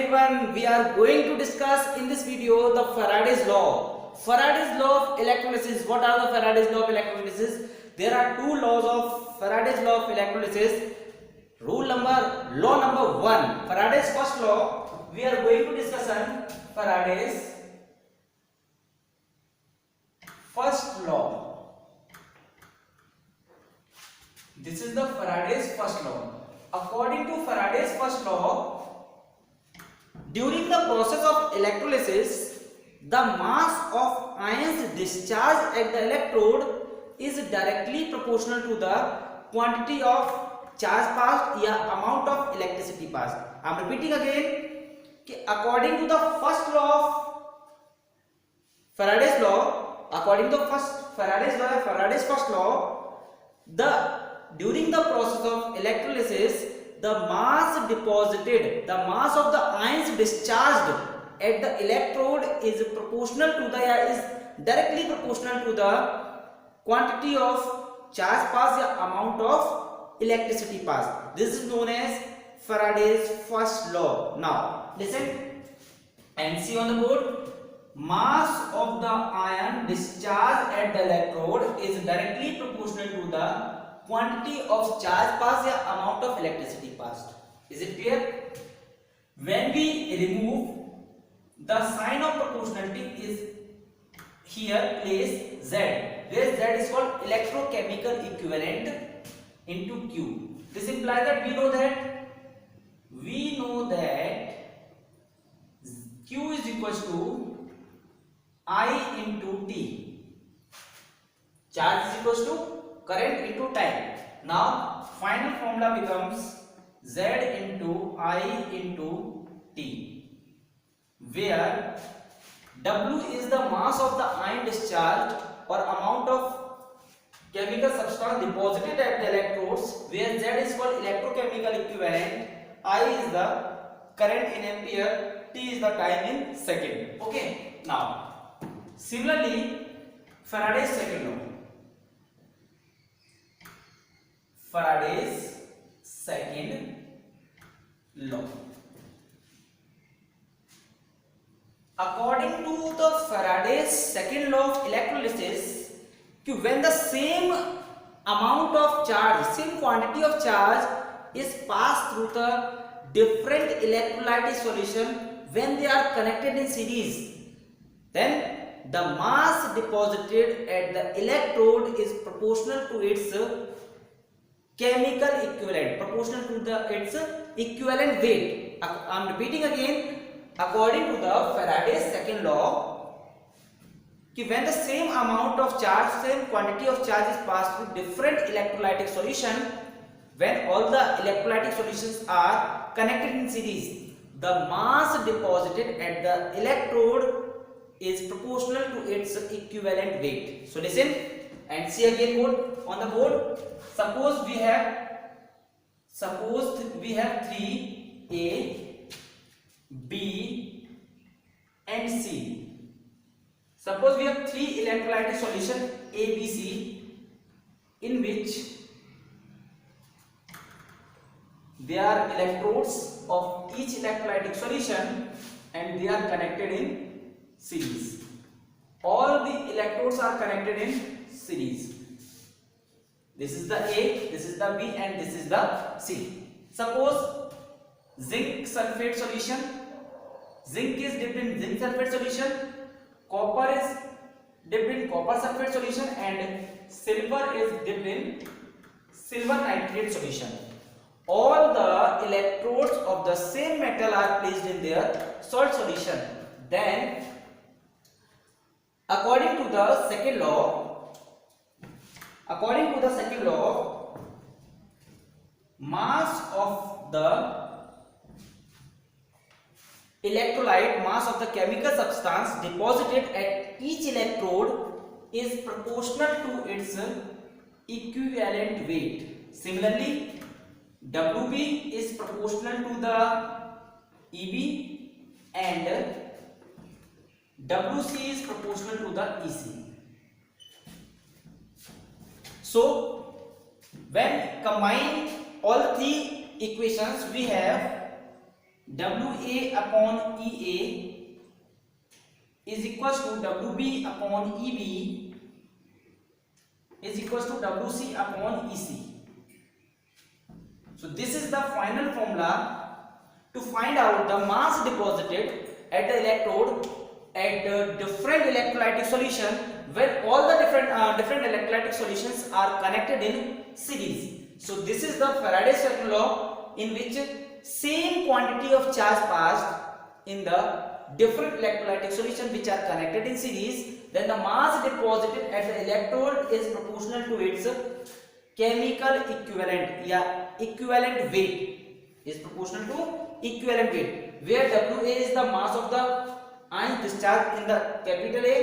everyone, we are going to discuss in this video the Faraday's law. Faraday's law of electrolysis. What are the Faraday's law of electrolysis? There are two laws of Faraday's law of electrolysis. Law number 1, Faraday's first law. We are going to discuss on Faraday's first law. This is the Faraday's first law. According to Faraday's first law, during the process of electrolysis, the mass of ions discharged at the electrode is directly proportional to the quantity of charge passed या amount of electricity passed. I am repeating again कि according to the first law of Faraday's law, according to Faraday's first law, during the process of electrolysis, the mass of the ions discharged at the electrode is directly proportional to the quantity of charge passed or amount of electricity passed. This is known as Faraday's first law. Now listen and see on the board. Mass of the ion discharged at the electrode is directly proportional to the quantity of charge passed or amount of electricity passed. Is it clear? When we remove the sign of proportionality is here place Z, where Z is called electrochemical equivalent into Q. This implies that we know that Q is equals to I into T. Charge is equals to current into time. Now final formula becomes Z into I into T, where W is the mass of the ion discharged or amount of chemical substance deposited at the electrodes, where Z is called electrochemical equivalent, I is the current in ampere, T is the time in second. Okay. Now similarly, Faraday's second law. Faraday's second law. According to the Faraday's second law of electrolysis, when the same amount of charge, same quantity of charge is passed through the different electrolytic solution when they are connected in series, then the mass deposited at the electrode is proportional to its chemical equivalent, proportional to its equivalent weight. I am repeating again. According to the Faraday's second law, when the same amount of charge, same quantity of charge is passed through different electrolytic solution, when all the electrolytic solutions are connected in series, the mass deposited at the electrode is proportional to its equivalent weight. So listen and see again board on the board. Suppose we have 3 A, B and C. Suppose we have 3 electrolytic solution A, B, C, in which there are electrodes of each electrolytic solution and they are connected in series. All the electrodes are connected in series. This is the A, this is the B and this is the C. Suppose zinc sulfate solution. Zinc is dipped in zinc sulfate solution, copper is dipped in copper sulfate solution and silver is dipped in silver nitrate solution. All the electrodes of the same metal are placed in their salt solution. Then according to the second law, mass of the electrolyte, mass of the chemical substance deposited at each electrode is proportional to its equivalent weight. Similarly, WB is proportional to the EB and WC is proportional to the EC. So when combine all three equations, we have WA upon EA is equals to WB upon EB is equals to WC upon EC. So this is the final formula to find out the mass deposited at the electrode at the different electrolytic solution when all the different electrolytic solutions are connected in series. So this is the Faraday's second law, in which same quantity of charge passed in the different electrolytic solution which are connected in series, then the mass deposited at the electrode is proportional to its chemical equivalent या equivalent weight is proportional to equivalent weight, where WA is the mass of the ion discharged in the capital A,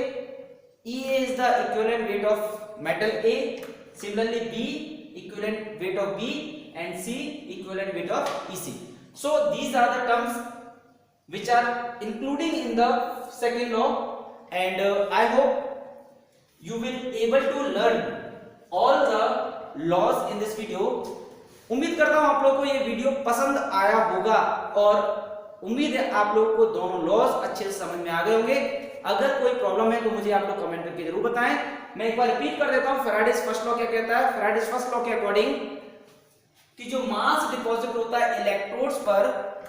EA is the equivalent weight of metal A, similarly B equivalent weight of B, and C equivalent weight of EC. So these are the terms which are including in the second law, and I hope you will able to learn all the laws in this video. उम्मीद करता हूं आप लोगों को ये video पसंद आया होगा और उम्मीद है आप लोगों को दोनों लॉज अच्छे से समझ में आ गए होंगे। अगर कोई प्रॉब्लम है तो मुझे आप लोग कमेंट करके जरूर बताएं। मैं एक बार रिपीट कर देता हूं, फैराडेज फर्स्ट लॉ क्या कहता है। फैराडेज फर्स्ट लॉ के अकॉर्डिंग कि जो मास डिपॉजिट होता है इलेक्ट्रोड्स पर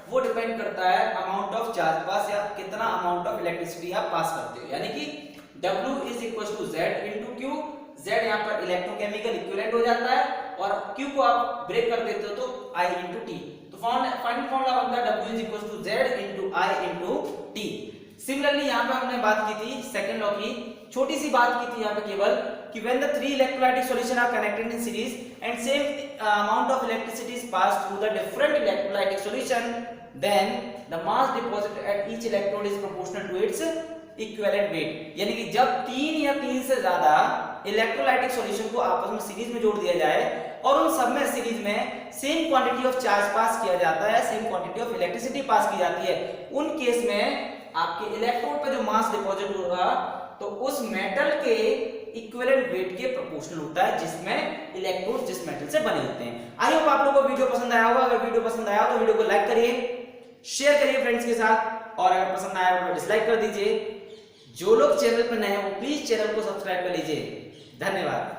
वो डिपेंड करता है अमाउंट ऑफ चार्ज पास, या कितना अमाउंट ऑफ इलेक्ट्रिसिटी आप पास करते हो, यानी कि W is equal to Z into Q। Z यहाँ पर इलेक्ट्रोकेमिकल इक्विवेलेंट हो जाता है और Q को आप ब्रेक कर देते हो तो I इंटू T। तो फाइनल फॉर्मूला बनता है W is equal to Z into I into T। Similarly यहाँ पे हमने बात की थी सेकंड लॉ की, छोटी सी बात की थी यहाँ पे केवल कि when the three electrolytic solution are connected in series and same amount of electricity is passed through the different electrolytic solution, then the mass deposited at each electrode is proportional to its equivalent weight। यानी कि जब तीन या तीन से ज्यादा electrolytic solution को आपस में सीरीज में जोड़ दिया जाए और उन सब में सीरीज में सेम क्वांटिटी ऑफ चार्ज पास किया जाता है, same quantity of electricity pass की जाती है, उन केस में आपके इलेक्ट्रोड पे जो मास डिपॉजिट होगा तो उस मेटल के इक्विवेलेंट वेट के प्रोपोर्शनल होता है जिसमें इलेक्ट्रोड जिस मेटल से बने होते हैं। आई होप आप लोगों को वीडियो पसंद आया होगा। अगर वीडियो पसंद आया हो तो वीडियो को लाइक करिए, शेयर करिए फ्रेंड्स के साथ, और अगर पसंद आया हो तो डिसलाइक कर दीजिए। जो लोग चैनल पर नए हैं वो प्लीज चैनल को सब्सक्राइब कर लीजिए। धन्यवाद।